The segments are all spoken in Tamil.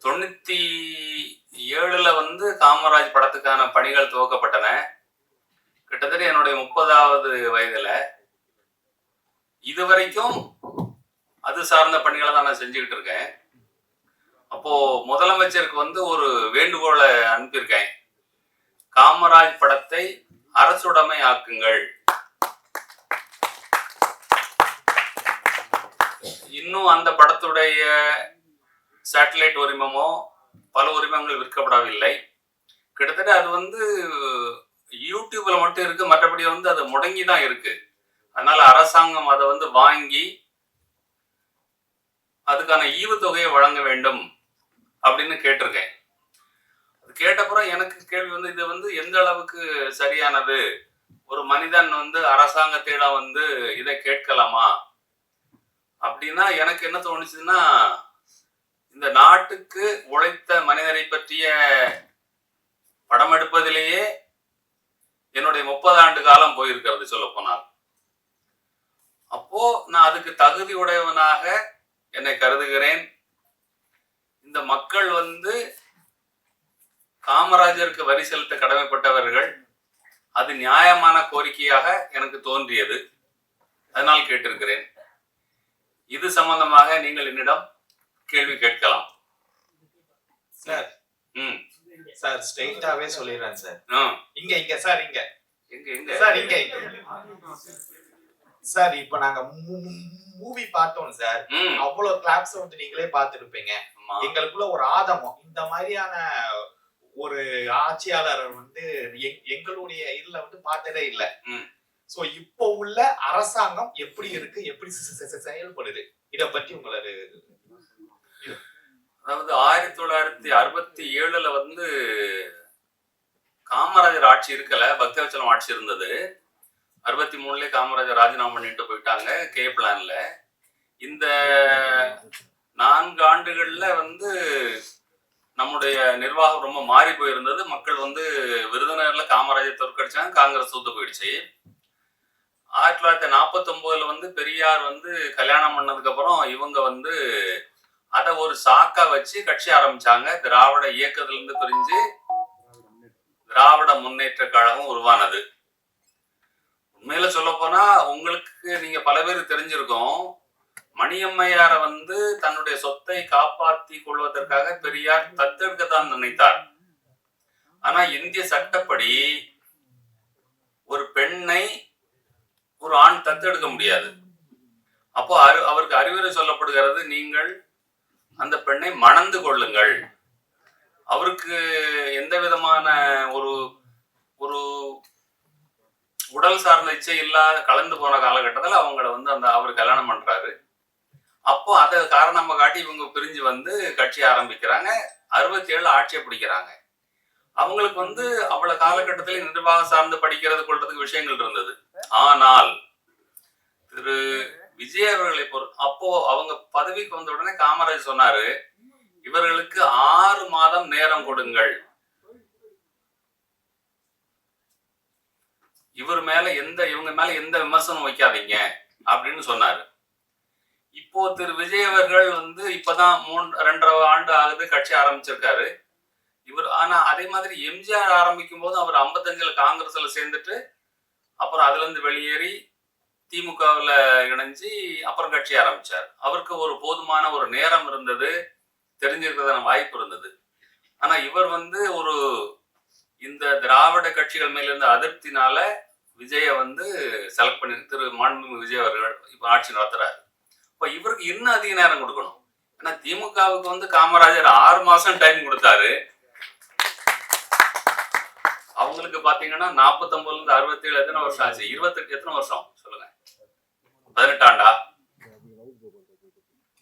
97ல வந்து காமராஜ் படத்துக்கான பணிகள் துவக்கப்பட்டன. கிட்டத்தட்ட என்னுடைய 30வது வயதுல இதுவரைக்கும் அது சார்ந்த பணிகளை தான் நான் செஞ்சுக்கிட்டு இருக்கேன். அப்போ முதலமைச்சருக்கு வந்து ஒரு வேண்டுகோளை அனுப்பியிருக்கேன். காமராஜ் படத்தை அரசுடைமை ஆக்குங்கள். இன்னும் அந்த படத்துடைய சேட்டலைட் உரிமமோ பல உரிமங்கள் விற்கப்படவில்லை. கிட்டத்தட்ட அது வந்து யூடியூப்ல மட்டும் இருக்கு, மற்றபடி வந்து அது முடங்கி தான் இருக்கு. அதனால அரசாங்கம் அதை வந்து வாங்கி அதுக்கான ஈவுத்தொகையை வழங்க வேண்டும் அப்படின்னு கேட்டிருக்கேன். அது கேட்டப்புறம் எனக்கு கேள்வி வந்து இது வந்து எந்த அளவுக்கு சரியானது, ஒரு மனிதன் வந்து அரசாங்கத்திடம் வந்து இதை கேட்கலாமா அப்படின்னா எனக்கு என்ன தோணுச்சுன்னா, இந்த நாட்டுக்கு உழைத்த மனிதரை பற்றிய படம் எடுப்பதிலேயே என்னுடைய 30 ஆண்டு காலம் போயிருக்கிறது சொல்ல போனால். அப்போ நான் அதுக்கு தகுதி உடையவனாக என்னை கருதுகிறேன். இந்த மக்கள் வந்து காமராஜருக்கு வரி செலுத்த கடமைப்பட்டவர்கள். அது நியாயமான கோரிக்கையாக எனக்கு தோன்றியது. அதனால் கேட்டிருக்கிறேன். இது சம்பந்தமாக நீங்கள் என்னிடம் கேள்வி கேட்கலாம். சார் சார் ஸ்ட்ரெயிட்டாவே சொல்லிடுறேன் சார். இங்க சார் இங்க சார் இங்க சார் இப்ப நாங்க மூவி பார்த்தோம் சார். அவ்வளவு கிளாப்ஸ் வந்து நீங்களே பார்த்திருப்பீங்க. எங்களுக்குள்ள ஒரு ஆதங்கம், இந்த மாதிரியான ஒரு ஆட்சியாளர் வந்து எங்களுடைய இதுல வந்து பார்த்ததே இல்லை. சோ இப்போ உள்ள அரசாங்கம் எப்படி இருக்கு, எப்படி செயல்படுது, இத பத்தி உங்களோட. அதாவது 1967ல வந்து காமராஜர் ஆட்சி இருக்கல, பக்தவச்சலம் ஆட்சி இருந்தது. 63ல காமராஜர் ராஜினாமா பண்ணிட்டு போயிட்டாங்க கே பிளான்ல. இந்த 4 ஆண்டுகள்ல வந்து நம்முடைய நிர்வாகம் ரொம்ப மாறி போயிருந்தது. மக்கள் வந்து விருதுநகர்ல காமராஜர் தோற்கடிச்சாங்க, காங்கிரஸ் தூத்து போயிடுச்சு. 1949ல வந்து பெரியார் வந்து கல்யாணம் பண்ணதுக்கு அப்புறம் இவங்க வந்து அதை ஒரு சாக்கா வச்சு கட்சி ஆரம்பிச்சாங்க. திராவிட இயக்கத்துல இருந்து பிரிஞ்சு திராவிட முன்னேற்ற கழகம் உருவானது. உண்மையில சொல்ல போனா உங்களுக்கு நீங்க பல பேருக்கு தெரிஞ்சிருக்கோம், மணியம்மையார வந்து தன்னுடைய சொத்தை காப்பாற்றி கொள்வதற்காக பெரியார் தத்தெடுக்கத்தான் நினைத்தார். ஆனா இந்திய சட்டப்படி ஒரு பெண்ணை ஒரு ஆண் தத்தெடுக்க முடியாது. அப்போ அவருக்கு அறிவுரை சொல்லப்படுகிறது, நீங்கள் அந்த பெண்ணை மணந்து கொள்ளுங்கள். அவருக்கு எந்த விதமான ஒரு ஒரு உடல் சார்ந்த இச்சை இல்லாத கலந்து போன காலகட்டத்தில் அவங்கள வந்து அவர் கல்யாணம் பண்றாரு. அப்போ அதை காரணமா காட்டி இவங்க பிரிஞ்சு வந்து கட்சி ஆரம்பிக்கிறாங்க. 67 ஆட்சியை பிடிக்கிறாங்க. அவங்களுக்கு வந்து அவ்வளவு காலகட்டத்தில் நிர்வாகம் சார்ந்து படிக்கிறது கொள்றதுக்கு விஷயங்கள் இருந்தது. ஆனால் திரு விஜய் அவர்களை அப்போ அவங்க பதவிக்கு வந்த உடனே காமராஜ் சொன்னாரு, இவர்களுக்கு 6 மாதம் நேரம் கொடுங்கள், இவங்க மேல எந்த விமர்சனம் வைக்காதீங்க அப்படின்னு சொன்னாரு. இப்போ திரு விஜய் அவர்கள் வந்து இப்பதான் 2.5 ஆண்டு ஆகுது கட்சி ஆரம்பிச்சிருக்காரு இவர். ஆனா அதே மாதிரி எம்ஜிஆர் ஆரம்பிக்கும் போது அவர் 55ல காங்கிரஸ்ல சேர்ந்துட்டு அப்புறம் அதுல இருந்து வெளியேறி திமுகவில் இணைஞ்சு அப்புறம் கட்சி ஆரம்பிச்சார். அவருக்கு ஒரு போதுமான ஒரு நேரம் இருந்தது, தெரிஞ்சிருக்கிறதான வாய்ப்பு இருந்தது. ஆனா இவர் வந்து ஒரு இந்த திராவிட கட்சிகள் மேல இருந்த அதிருப்தினால விஜய வந்து செலக்ட் பண்ணி திரு மாண்புமிகு விஜய் அவர்கள் இப்ப ஆட்சி நடத்துறாரு. இப்ப இவருக்கு இன்னும் அதிக நேரம் கொடுக்கணும். ஏன்னா திமுகவுக்கு வந்து காமராஜர் 6 மாசம் டைம் கொடுத்தாரு. அவங்களுக்கு பாத்தீங்கன்னா 49ல இருந்து 67 எத்தனை வருஷம் ஆச்சு? 28 எத்தனை வருஷம் சொல்லுங்க? 18 ஆண்டா?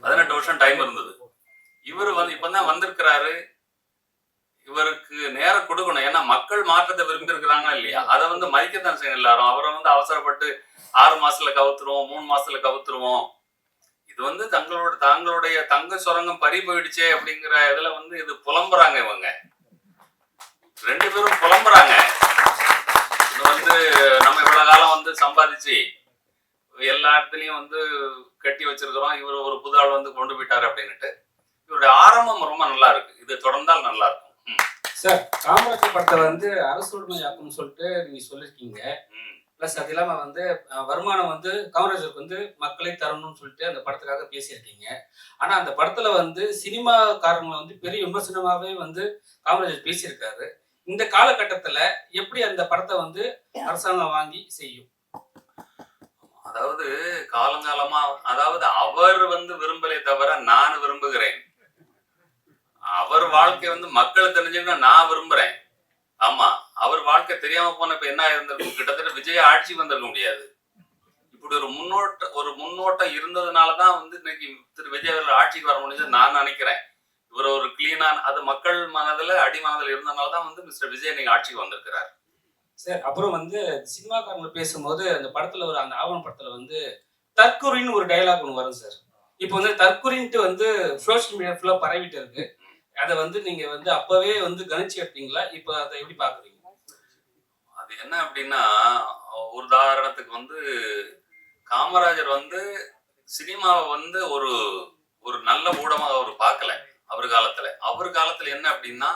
18 வருஷம் டைம் இருந்தது. இவர் வந்து இப்பதான் வந்திருக்கிறாரு. இவருக்கு நேரம் கொடுக்கணும். ஏன்னா மக்கள் மாற்றத்தை விரும்பி இருக்கிறாங்களா இல்லையா, அதை வந்து மதிக்கத்தான் செய்யணும் எல்லாரும். அவரை வந்து அவசரப்பட்டு 6 மாசத்துல கவுத்துருவோம், 3 மாசத்துல கவுத்துருவோம், இது வந்து தங்களுடைய தங்க சுரங்கம் பறி போயிடுச்சே அப்படிங்கிற இதுல வந்து இது புலம்புறாங்க. இவங்க 2 பேரும் புலம்புறாங்க. இது வந்து நம்ம இவ்வளவு காலம் வந்து சம்பாதிச்சு எல்லா இடத்துலயும் வந்து கட்டி வச்சிருக்கிறோம், இவர் ஒரு புது ஆள் வந்து கொண்டு போயிட்டாரு அப்படின்னுட்டு இவருடைய ஆரம்பம் ரொம்ப நல்லா இருக்கு. இது தொடர்ந்தால் நல்லா இருக்கும். சார், காமராஜர் படத்தை வந்து அரசு உடைமையாக்கும்னு சொல்லிட்டு நீங்க சொல்லியிருக்கீங்க. பிளஸ் அது இல்லாம வந்து வருமானம் வந்து காமராஜருக்கு வந்து மக்களே தரணும்னு சொல்லிட்டு அந்த படத்துக்காக பேசியிருக்கீங்க. ஆனா அந்த படத்துல வந்து சினிமாக்காரங்களை வந்து பெரிய விமர்சனமாவே வந்து காமராஜர் பேசியிருக்காரு. இந்த காலகட்டத்துல எப்படி அந்த படத்தை வந்து அரசாங்கம் வாங்கி செய்யும்? அதாவது காலங்காலமா, அதாவது அவர் வந்து விரும்பலே தவிர நான் விரும்புகிறேன். அவர் வாழ்க்கை வந்து மக்கள் தெரிஞ்சுக்கணும் நான் விரும்புறேன். ஆமா, அவர் வாழ்க்கை தெரியாம போன இப்ப என்ன இருந்திருக்கும்? கிட்டத்தட்ட விஜய் ஆட்சி வந்திருக்க முடியாது. இப்படி ஒரு முன்னோட்டம் இருந்ததுனாலதான் வந்து இன்னைக்கு திரு விஜய் அவர்கள் ஆட்சிக்கு வர முடிஞ்சது நான் நினைக்கிறேன். இவர் ஒரு கிளீனான, அது மக்கள் மனதுல அடி மனதுல இருந்தனாலதான் வந்து மிஸ்டர் விஜய் இன்னைக்கு ஆட்சிக்கு வந்திருக்கிறார். சார், அப்புறம் வந்து சினிமாக்காரங்க பேசும்போது அந்த படத்துல அந்த ஆவண படத்துல வந்து தற்கொலைன்னு ஒரு டைலாக் ஒன்று வரும் சார். இப்போ வந்து தற்கொலைன்ட்டு வந்து சோசியல் மீடியா ஃபுல்லா பரவிட்டு இருக்கு. அதை வந்து நீங்க வந்து அப்பவே வந்து கணிச்சு எடுத்தீங்களா? இப்ப அதை எப்படி பாக்குறீங்க? அது என்ன அப்படின்னா, ஒரு உதாரணத்துக்கு வந்து காமராஜர் வந்து சினிமாவை வந்து ஒரு நல்ல ஊடகமாக அவர் பார்க்கல. அவர் காலத்துல என்ன அப்படின்னா,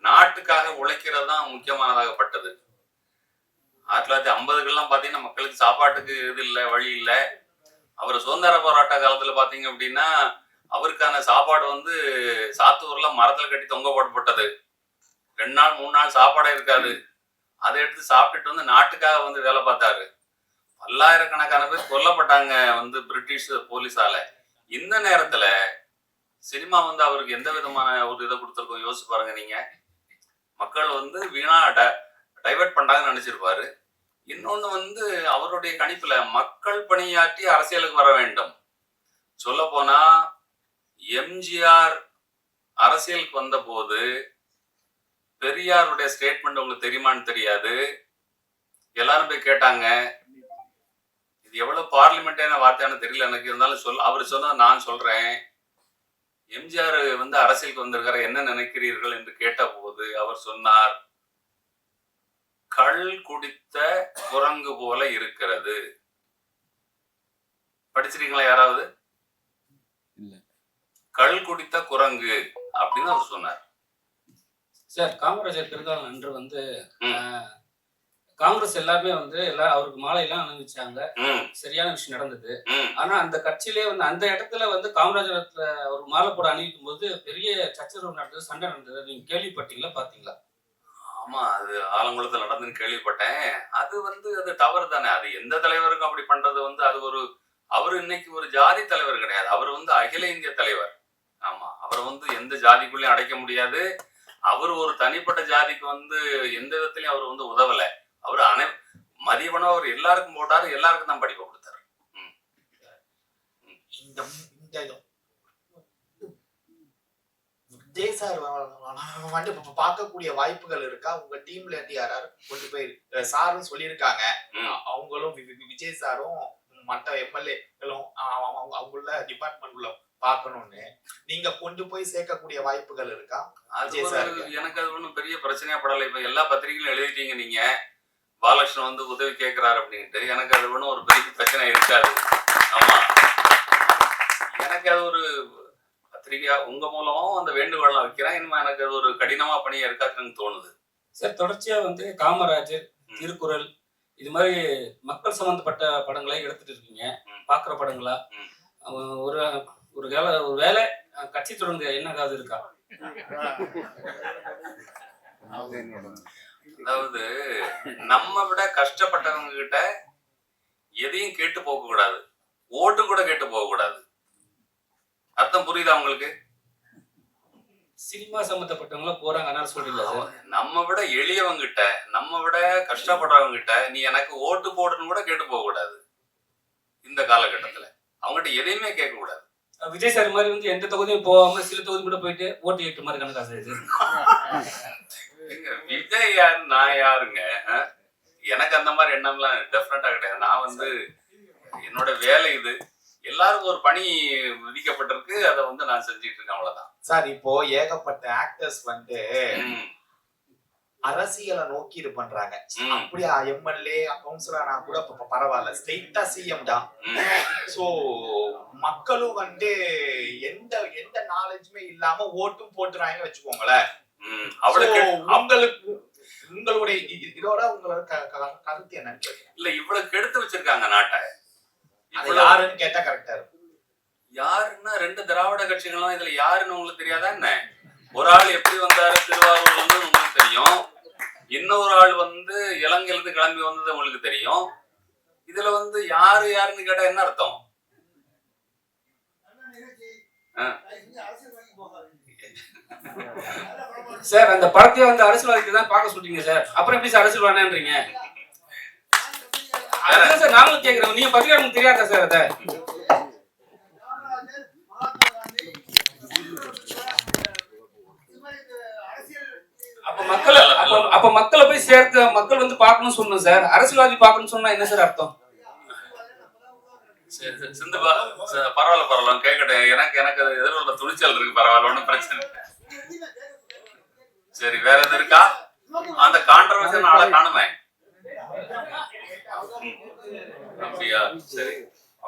நாட்டுக்காக உழைக்கிறது தான் முக்கியமானதாகப்பட்டது. 1950கள்லாம் பாத்தீங்கன்னா மக்களுக்கு சாப்பாட்டுக்கு இது இல்லை, வழி இல்லை. அவர் சுதந்திர போராட்ட காலத்துல பாத்தீங்க அப்படின்னா அவருக்கான சாப்பாடு வந்து சாத்தூர்ல மரத்துல கட்டி தொங்க போட்டது. 2 நாள் 3 நாள் சாப்பாடே இருக்காது. அதை எடுத்து சாப்பிட்டுட்டு வந்து நாட்டுக்காக வந்து வேலை பார்த்தாரு. பல்லாயிரக்கணக்கான பேர் கொல்லப்பட்டாங்க வந்து பிரிட்டிஷ் போலீஸால. இந்த நேரத்துல சினிமா வந்து அவருக்கு எந்த விதமான ஒரு இதை கொடுத்துருக்கோம் யோசிச்சு பாருங்க நீங்க. மக்கள் வந்து வீணா டைவர்ட் பண்றாங்கன்னு நினைச்சிருப்பாரு. இன்னொன்னு வந்து அவருடைய கணிப்புல மக்கள் பணியாற்றி அரசியலுக்கு வர வேண்டும். சொல்ல போனா எம்ஜிஆர் அரசியலுக்கு வந்த போது பெரியாருடைய ஸ்டேட்மெண்ட் உங்களுக்கு தெரியுமான்னு தெரியாது. எல்லாரும் போய் கேட்டாங்க. இது எவ்வளவு பார்லிமெண்டான வார்த்தையான தெரியல எனக்கு. இருந்தாலும் அவர் சொன்னதை நான் சொல்றேன். எம்ஜிஆர் வந்து அரசியலுக்கு வந்திருக்கிற என்ன நினைக்கிறீர்கள் என்று கேட்ட போது அவர் சொன்னார், கள் குடித்த குரங்கு போல இருக்கிறது. படிச்சிருக்கீங்களா யாராவது? கள் குடித்த குரங்கு அப்படின்னு அவர் சொன்னார். சார், காமராஜர் பிறந்தநாள் அன்று வந்து காங்கிரஸ் எல்லாருமே வந்து அவருக்கு மாலை எல்லாம் அணிவிச்சாங்க. சரியான விஷயம் நடந்தது. ஆனா அந்த கட்சியிலே வந்து அந்த இடத்துல வந்து காமராஜர் ஒரு மாலை போட அணிவிக்கும் போது பெரிய சச்சரவு நடந்தது, சண்டை நடந்தது. நீங்க கேள்விப்பட்டீங்களா, பாத்தீங்களா? ஆமா, அது ஆலங்குளத்தில் நடந்துன்னு கேள்விப்பட்டேன். அது வந்து அது தவறு தானே. அது எந்த தலைவருக்கும் அப்படி பண்றது வந்து அது அவர் இன்னைக்கு ஒரு ஜாதி தலைவர் கிடையாது. அவர் வந்து அகில இந்திய தலைவர். ஆமா, அவரை வந்து எந்த ஜாதிக்குள்ளயும் அடைக்க முடியாது. அவர் ஒரு தனிப்பட்ட ஜாதிக்கு வந்து எந்த விதத்திலையும் அவர் வந்து உதவல. அவர் மதியவனம் அவர் எல்லாருக்கும் போட்டாரு, எல்லாருக்கும் தான் படிப்பை கொடுத்தாரு. விஜய் சார் வந்து பார்க்கக்கூடிய வாய்ப்புகள் இருக்கா? உங்க டீம்ல இருந்து யாராவது கொண்டு போய் சாரும் சொல்லியிருக்காங்க, அவங்களும் விஜய் சாரும் மற்ற எம்எல்ஏக்களும் அவங்கள டிபார்ட்மெண்ட் உள்ள பார்க்கணும்னு நீங்க கொண்டு போய் சேர்க்கக்கூடிய வாய்ப்புகள் இருக்கா? எனக்கு அது ஒன்றும் பெரிய பிரச்சனையா படலை. இப்ப எல்லா பத்திரிகைகளும் எழுதிட்டீங்க நீங்க, பாலகிருஷ்ணன் வந்து உதவி கேட்கிறாரு அப்படின்ட்டு. எனக்கு அது ஒன்றும் ஒரு பெரிய பிரச்சனை இருக்காது. ஆமா, எனக்கு அது ஒரு பத்திரிகையா உங்க மூலமாவும் அந்த வேண்டுகோளை வைக்கிறேன். இனிமே எனக்கு அது ஒரு கடினமா பணியா இருக்காதுன்னு தோணுது. சார், தொடர்ச்சியா வந்து காமராஜர், திருக்குறள் இது மாதிரி மக்கள் சம்பந்தப்பட்ட படங்களை எடுத்துட்டு இருக்கீங்க. பாக்குற படங்களா? ஒரு வேலை கட்சி தொடர்ந்து என்ன இருக்கா? அதாவது நம்ம விட கஷ்டப்பட்டவங்க கிட்ட எதையும் கேட்டு போக கூடாது, ஓட்டு கூட கேட்டு போக கூடாது. அர்த்தம் புரியுதா உங்களுக்கு? சினிமா சம்பந்தப்பட்டவங்கள போறாங்க, அதனால சொல்றீங்க. நம்ம விட எளியவங்க கிட்ட, நம்ம விட கஷ்டப்படுறவங்க கிட்ட நீ எனக்கு ஓட்டு போடணும்னு கூட கேட்டு போக கூடாது. இந்த காலகட்டத்துல அவங்ககிட்ட எதையுமே கேட்க கூடாது. விஜய் சார் மாதிரி வந்து எந்த தொகுதியும் போகாம சில தொகுதி கூட போயிட்டு ஓட்டு கேட்டு மாதிரி கணக்காசு. விஜய் யாரு, நான் யாருங்க? எனக்கு அந்த மாதிரி எண்ணம்லாம் டெஃபினட்டா கிடையாது. நான் வந்து என்னோட வேலை இது. எல்லாருக்கும் ஒரு பணி விதிக்கப்பட்டிருக்கு, அதை வந்து நான் செஞ்சுட்டு இருக்கேன், அவ்வளவுதான். சார், இப்போ ஏகப்பட்ட ஆக்டர்ஸ் வந்து அரசியலை நோக்கி இது பண்றாங்க. ம். அப்படியா எம்எல்ஏ கவுன்சிலர் கூட பரவாயில்ல, ஸ்ட்ரெயிட்டா சிஎம் தான். சோ மக்களும் வந்து எந்த எந்த நாலேஜுமே இல்லாம ஓட்டும் போட்டுறாங்கன்னு வச்சுக்கோங்களேன். அவளுக்கு உங்களுக்கு உங்களுடைய இதோட உங்களோட கருத்து என்னன்னு கேட்கிறேன். இல்ல இவ்வளவு கெடுத்து வச்சிருக்காங்க நாட்டை. அது யாருன்னு கேட்டா கரெக்டா இருக்கும். யாருன்னா 2 திராவிட கட்சிகளும் இதுல யாருன்னு உங்களுக்கு தெரியாதா என்ன? ஒரு ஆள் எப்படி வந்தாரு திருவாரூர்ல இருந்து உங்களுக்கு தெரியும், இன்னொரு ஆள் வந்து இலங்கையில இருந்து கிளம்பி வந்தது உங்களுக்கு தெரியும். இதுல வந்து யாரு யாருன்னு கேட்டா என்ன அர்த்தம்? சார் அந்த படத்தையே வந்து அரசியல்வாதிக்கு தான் பார்க்க சொல்றீங்க சார், அப்புறம் எப்படி சார் அரசியல் வேணான்றீங்க? அதான் சார் நாங்களும் கேட்கிறோம், நீங்க பத்திரிகையாளருக்கு தெரியாதா சார் அதை? அப்ப மக்களை போய் சேர்க்க மக்கள் வந்து பார்க்கணும்னு சொன்னோம் சார், அரசியல்வாதி பார்க்கணும்னு சொன்னா என்ன சார் அர்த்தம்? சிந்து பரவாயில்ல கேட்கட்டும், எனக்கு எதிர்கொள்ள துணிச்சல் இருக்கு, பரவாயில்ல, ஒன்றும் பிரச்சனை இல்லை. சரி, வேற எது இருக்கா? அந்த கான்ட்ரவர்சி ஆளை காணுமே. அப்படியா? சரி.